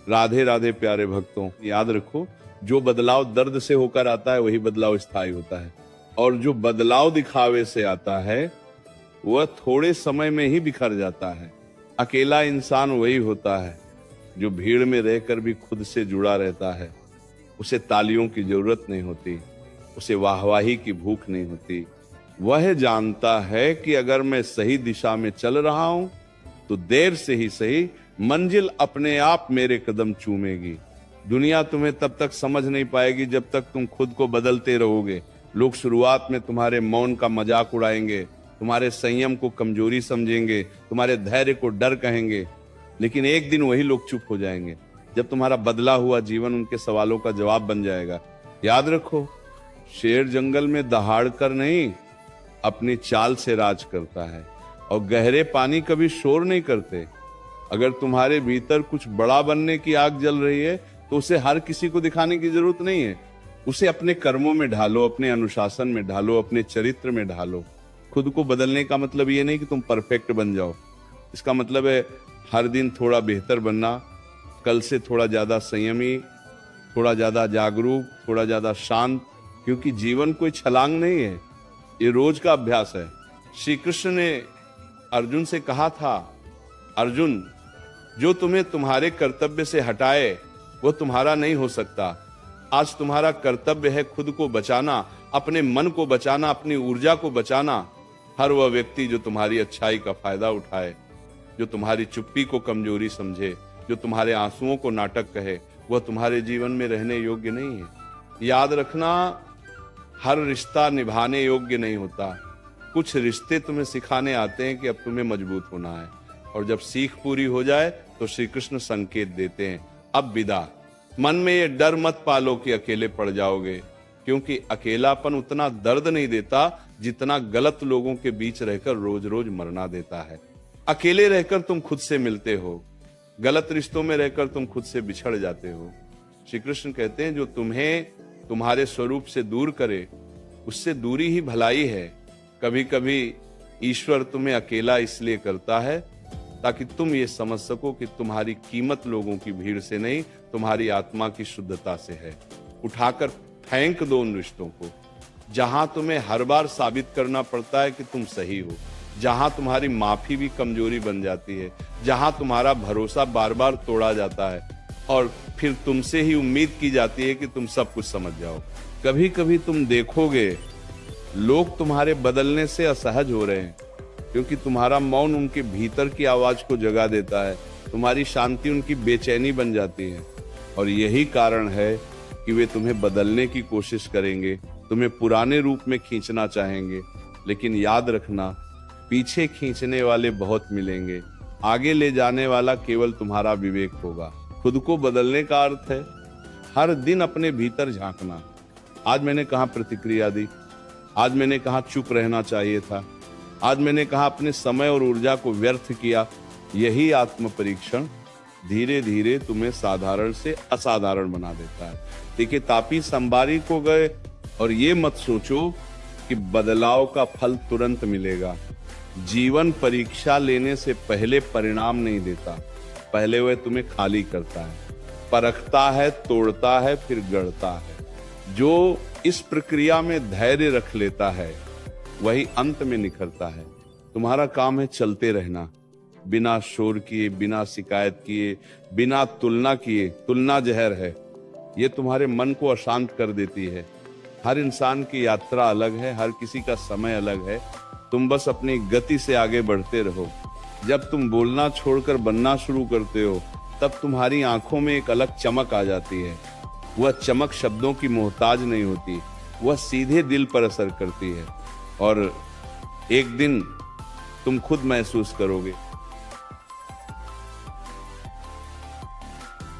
राधे राधे प्यारे भक्तों, याद रखो, जो बदलाव दर्द से होकर आता है वही बदलाव स्थायी होता है, और जो बदलाव दिखावे से आता है वह थोड़े समय में ही बिखर जाता है। अकेला इंसान वही होता है जो भीड़ में रहकर भी खुद से जुड़ा रहता है। उसे तालियों की जरूरत नहीं होती, उसे वाहवाही की भूख नहीं होती। वह जानता है कि अगर मैं सही दिशा में चल रहा हूं तो देर से ही सही मंजिल अपने आप मेरे कदम चूमेगी। दुनिया तुम्हें तब तक समझ नहीं पाएगी जब तक तुम खुद को बदलते रहोगे। लोग शुरुआत में तुम्हारे मौन का मजाक उड़ाएंगे, तुम्हारे संयम को कमजोरी समझेंगे, तुम्हारे धैर्य को डर कहेंगे, लेकिन एक दिन वही लोग चुप हो जाएंगे जब तुम्हारा बदला हुआ जीवन उनके सवालों का जवाब बन जाएगा। याद रखो, शेर जंगल में दहाड़ कर नहीं, अपनी चाल से राज करता है, और गहरे पानी कभी शोर नहीं करते। अगर तुम्हारे भीतर कुछ बड़ा बनने की आग जल रही है तो उसे हर किसी को दिखाने की जरूरत नहीं है। उसे अपने कर्मों में ढालो, अपने अनुशासन में ढालो, अपने चरित्र में ढालो। खुद को बदलने का मतलब ये नहीं कि तुम परफेक्ट बन जाओ, इसका मतलब है हर दिन थोड़ा बेहतर बनना, कल से थोड़ा ज्यादा संयमी, थोड़ा ज्यादा जागरूक, थोड़ा ज्यादा शांत, क्योंकि जीवन कोई छलांग नहीं है, ये रोज का अभ्यास है। श्री कृष्ण ने अर्जुन से कहा था, अर्जुन, जो तुम्हें तुम्हारे कर्तव्य से हटाए वो तुम्हारा नहीं हो सकता। आज तुम्हारा कर्तव्य है खुद को बचाना, अपने मन को बचाना, अपनी ऊर्जा को बचाना। हर वह व्यक्ति जो तुम्हारी अच्छाई का फायदा उठाए, जो तुम्हारी चुप्पी को कमजोरी समझे, जो तुम्हारे आंसुओं को नाटक कहे, वह तुम्हारे जीवन में रहने योग्य नहीं है। याद रखना, हर रिश्ता निभाने योग्य नहीं होता। कुछ रिश्ते तुम्हें सिखाने आते हैं कि अब तुम्हें मजबूत होना है, और जब सीख पूरी हो जाए तो श्री कृष्ण संकेत देते हैं, अब विदा। मन में ये डर मत पालो कि अकेले पड़ जाओगे, क्योंकि अकेलापन उतना दर्द नहीं देता जितना गलत लोगों के बीच रहकर रोज रोज मरना देता है। अकेले रहकर तुम खुद से मिलते हो, गलत रिश्तों में रहकर तुम खुद से बिछड़ जाते हो। श्री कृष्ण कहते हैं, जो तुम्हें तुम्हारे स्वरूप से दूर करे उससे दूरी ही भलाई है। कभी कभी ईश्वर तुम्हें अकेला इसलिए करता है ताकि तुम ये समझ सको कि तुम्हारी कीमत लोगों की भीड़ से नहीं, तुम्हारी आत्मा की शुद्धता से है। उठाकर फेंक दो उन रिश्तों को जहां तुम्हें हर बार साबित करना पड़ता है कि तुम सही हो, जहां तुम्हारी माफी भी कमजोरी बन जाती है, जहां तुम्हारा भरोसा बार बार तोड़ा जाता है और फिर तुमसे ही उम्मीद की जाती है कि तुम सब कुछ समझ जाओ। कभी कभी तुम देखोगे लोग तुम्हारे बदलने से असहज हो रहे हैं, क्योंकि तुम्हारा मौन उनके भीतर की आवाज को जगा देता है, तुम्हारी शांति उनकी बेचैनी बन जाती है, और यही कारण है कि वे तुम्हें बदलने की कोशिश करेंगे, तुम्हें पुराने रूप में खींचना चाहेंगे। लेकिन याद रखना, पीछे खींचने वाले बहुत मिलेंगे, आगे ले जाने वाला केवल तुम्हारा विवेक होगा। खुद को बदलने का अर्थ है हर दिन अपने भीतर झांकना। आज मैंने कहाँ प्रतिक्रिया दी, आज मैंने कहाँ चुप रहना चाहिए था, आज मैंने कहा अपने समय और ऊर्जा को व्यर्थ किया। यही आत्म परीक्षण धीरे धीरे तुम्हें साधारण से असाधारण बना देता है। देखिए, तापी संबारी को गए और ये मत सोचो कि बदलाव का फल तुरंत मिलेगा। जीवन परीक्षा लेने से पहले परिणाम नहीं देता, पहले वह तुम्हें खाली करता है, परखता है, तोड़ता है, फिर गढ़ता है। जो इस प्रक्रिया में धैर्य रख लेता है वही अंत में निखरता है। तुम्हारा काम है चलते रहना, बिना शोर किए, बिना शिकायत किए, बिना तुलना किए। तुलना जहर है, ये तुम्हारे मन को अशांत कर देती है। हर इंसान की यात्रा अलग है, हर किसी का समय अलग है। तुम बस अपनी गति से आगे बढ़ते रहो। जब तुम बोलना छोड़कर बनना शुरू करते हो तब तुम्हारी आंखों में एक अलग चमक आ जाती है। वह चमक शब्दों की मोहताज नहीं होती, वह सीधे दिल पर असर करती है, और एक दिन तुम खुद महसूस करोगे